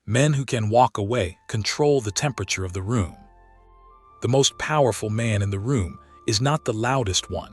Men who can walk away control the temperature of the room. The most powerful man in the room is not the loudest one.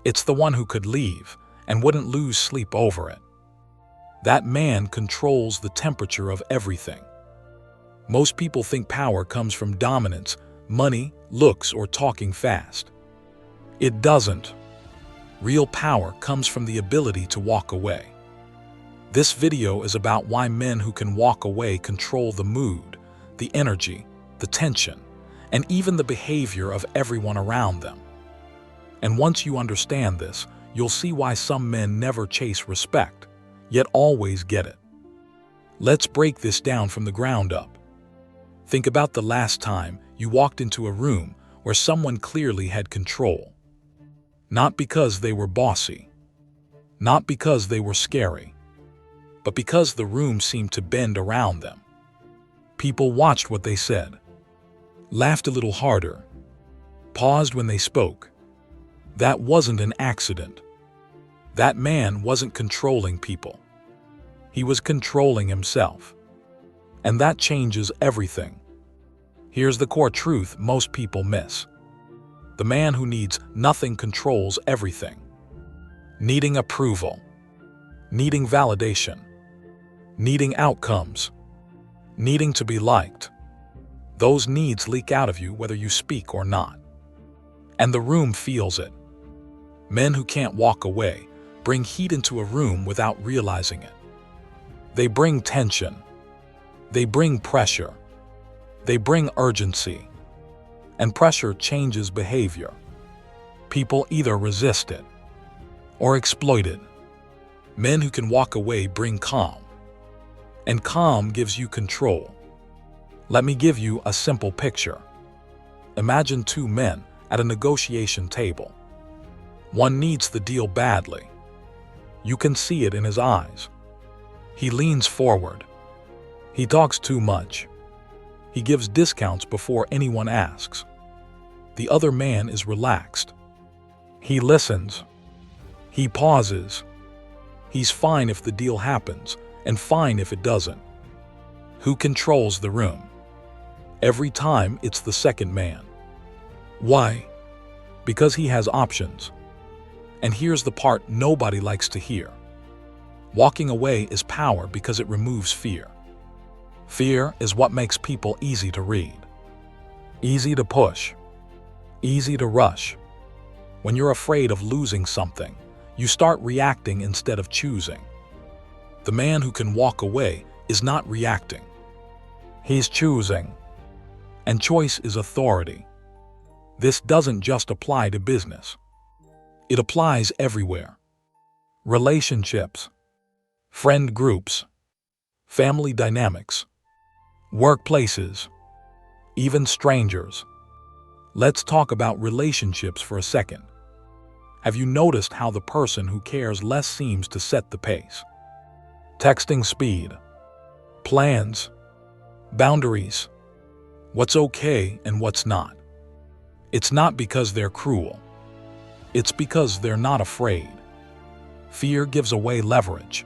It's the one who could leave and wouldn't lose sleep over it. That man controls the temperature of everything. Most people think power comes from dominance, money, looks, or talking fast. It doesn't. Real power comes from the ability to walk away. This video is about why men who can walk away control the mood, the energy, the tension, and even the behavior of everyone around them. And once you understand this, you'll see why some men never chase respect, yet always get it. Let's break this down from the ground up. Think about the last time you walked into a room where someone clearly had control. Not because they were bossy, not because they were scary, but because the room seemed to bend around them. People watched what they said, laughed a little harder, paused when they spoke. That wasn't an accident. That man wasn't controlling people. He was controlling himself. And that changes everything. Here's the core truth most people miss. The man who needs nothing controls everything. Needing approval, needing validation, needing outcomes, needing to be liked. Those needs leak out of you whether you speak or not. And the room feels it. Men who can't walk away bring heat into a room without realizing it. They bring tension. They bring pressure. They bring urgency. And pressure changes behavior. People either resist it or exploit it. Men who can walk away bring calm. And calm gives you control. Let me give you a simple picture. Imagine two men at a negotiation table. One needs the deal badly. You can see it in his eyes. He leans forward. He talks too much. He gives discounts before anyone asks. The other man is relaxed. He listens. He pauses. He's fine if the deal happens, and fine if it doesn't. Who controls the room? Every time it's the second man. Why? Because he has options. And here's the part nobody likes to hear. Walking away is power because it removes fear. Fear is what makes people easy to read, easy to push, easy to rush. When you're afraid of losing something, you start reacting instead of choosing. The man who can walk away is not reacting. He's choosing. And choice is authority. This doesn't just apply to business. It applies everywhere. Relationships, friend groups, family dynamics, workplaces, even strangers. Let's talk about relationships for a second. Have you noticed how the person who cares less seems to set the pace? Texting speed, plans, boundaries, what's okay and what's not. It's not because they're cruel. It's because they're not afraid. Fear gives away leverage.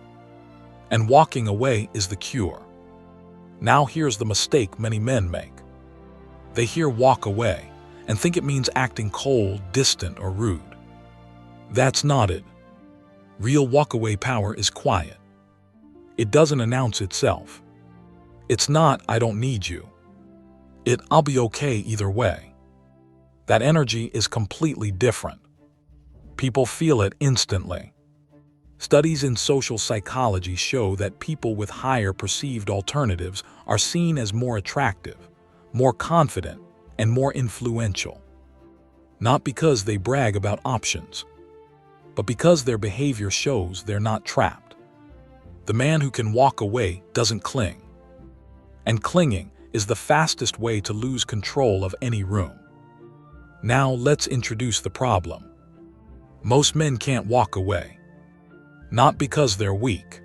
And walking away is the cure. Now here's the mistake many men make. They hear walk away and think it means acting cold, distant, or rude. That's not it. Real walkaway power is quiet. It doesn't announce itself. It's not, "I don't need you." "I'll be okay either way." That energy is completely different. People feel it instantly. Studies in social psychology show that people with higher perceived alternatives are seen as more attractive, more confident, and more influential. Not because they brag about options, but because their behavior shows they're not trapped. The man who can walk away doesn't cling. And clinging is the fastest way to lose control of any room. Now let's introduce the problem. Most men can't walk away. Not because they're weak,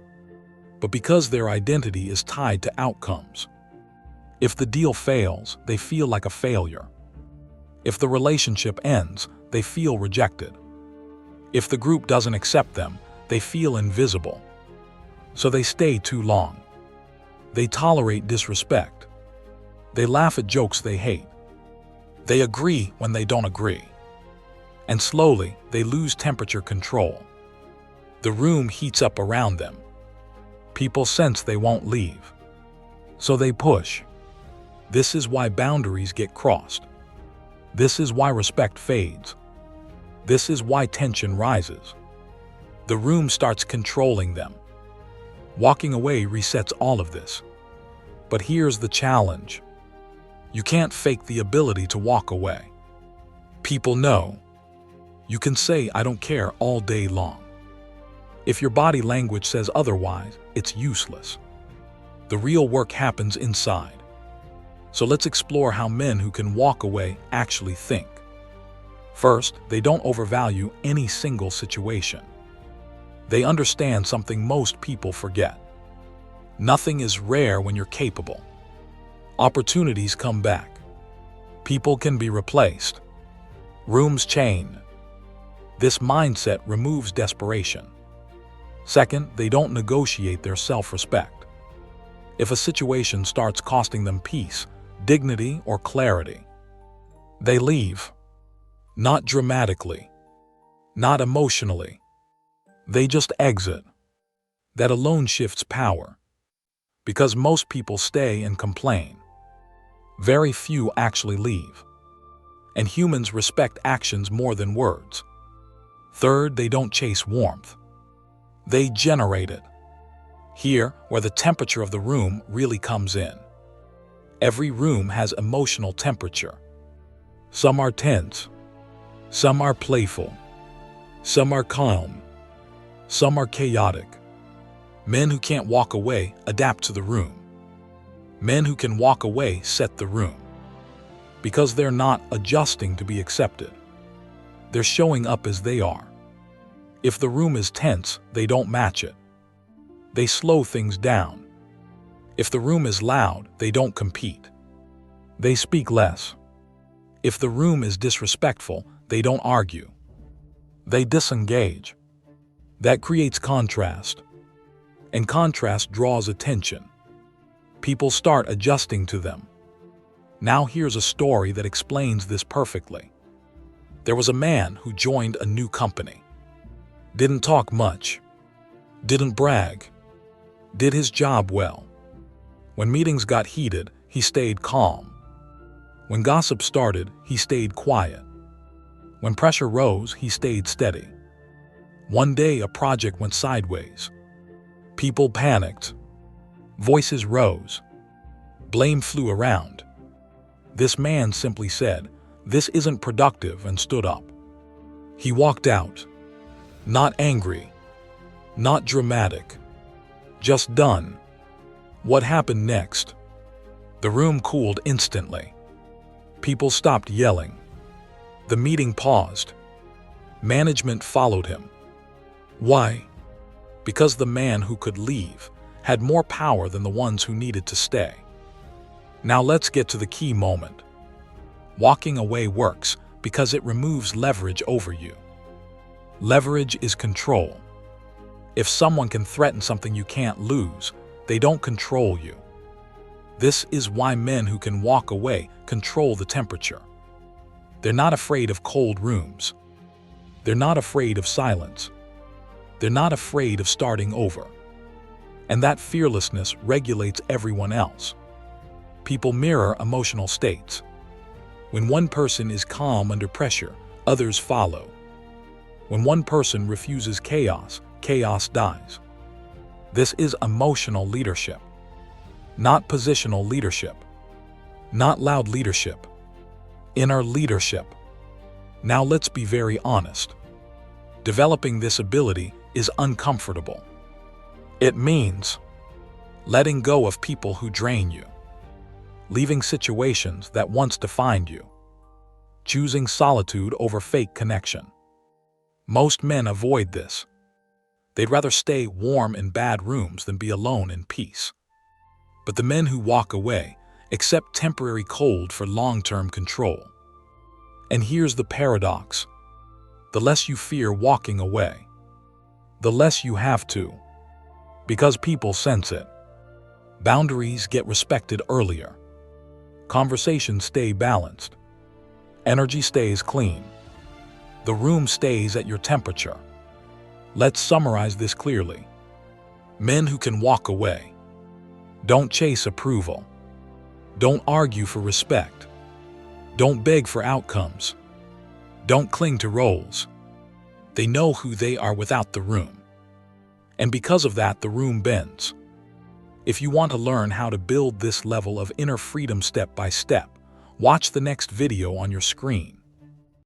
but because their identity is tied to outcomes. If the deal fails, they feel like a failure. If the relationship ends, they feel rejected. If the group doesn't accept them, they feel invisible. So they stay too long. They tolerate disrespect. They laugh at jokes they hate. They agree when they don't agree. And slowly, they lose temperature control. The room heats up around them. People sense they won't leave. So they push. This is why boundaries get crossed. This is why respect fades. This is why tension rises. The room starts controlling them. Walking away resets all of this. But here's the challenge. You can't fake the ability to walk away. People know. You can say, "I don't care," all day long. If your body language says otherwise, it's useless. The real work happens inside. So let's explore how men who can walk away actually think. First, they don't overvalue any single situation. They understand something most people forget. Nothing is rare when you're capable. Opportunities come back. People can be replaced. Rooms change. This mindset removes desperation. Second, they don't negotiate their self-respect. If a situation starts costing them peace, dignity, or clarity, they leave. Not dramatically. Not emotionally. They just exit. That alone shifts power. Because most people stay and complain. Very few actually leave. And humans respect actions more than words. Third, they don't chase warmth. They generate it. Here, where the temperature of the room really comes in. Every room has emotional temperature. Some are tense. Some are playful. Some are calm. Some are chaotic. Men who can't walk away adapt to the room. Men who can walk away set the room. Because they're not adjusting to be accepted. They're showing up as they are. If the room is tense, they don't match it. They slow things down. If the room is loud, they don't compete. They speak less. If the room is disrespectful, they don't argue. They disengage. That creates contrast. And contrast draws attention. People start adjusting to them. Now here's a story that explains this perfectly. There was a man who joined a new company. Didn't talk much. Didn't brag. Did his job well. When meetings got heated, he stayed calm. When gossip started, he stayed quiet. When pressure rose, he stayed steady. One day, a project went sideways. People panicked. Voices rose. Blame flew around. This man simply said, "This isn't productive," and stood up. He walked out. Not angry. Not dramatic. Just done. What happened next? The room cooled instantly. People stopped yelling. The meeting paused. Management followed him. Why? Because the man who could leave had more power than the ones who needed to stay. Now let's get to the key moment. Walking away works because it removes leverage over you. Leverage is control. If someone can threaten something you can't lose, they don't control you. This is why men who can walk away control the temperature. They're not afraid of cold rooms. They're not afraid of silence. They're not afraid of starting over. And that fearlessness regulates everyone else. People mirror emotional states. When one person is calm under pressure, others follow. When one person refuses chaos, chaos dies. This is emotional leadership. Not positional leadership. Not loud leadership. Inner leadership. Now let's be very honest. Developing this ability is uncomfortable. It means letting go of people who drain you. Leaving situations that once defined you. Choosing solitude over fake connection. Most men avoid this. They'd rather stay warm in bad rooms than be alone in peace. But the men who walk away accept temporary cold for long-term control. And here's the paradox. The less you fear walking away, the less you have to. Because people sense it. Boundaries get respected earlier. Conversations stay balanced. Energy stays clean. The room stays at your temperature. Let's summarize this clearly. Men who can walk away. Don't chase approval. Don't argue for respect. Don't beg for outcomes. Don't cling to roles. They know who they are without the room. And because of that, the room bends. If you want to learn how to build this level of inner freedom step by step, watch the next video on your screen.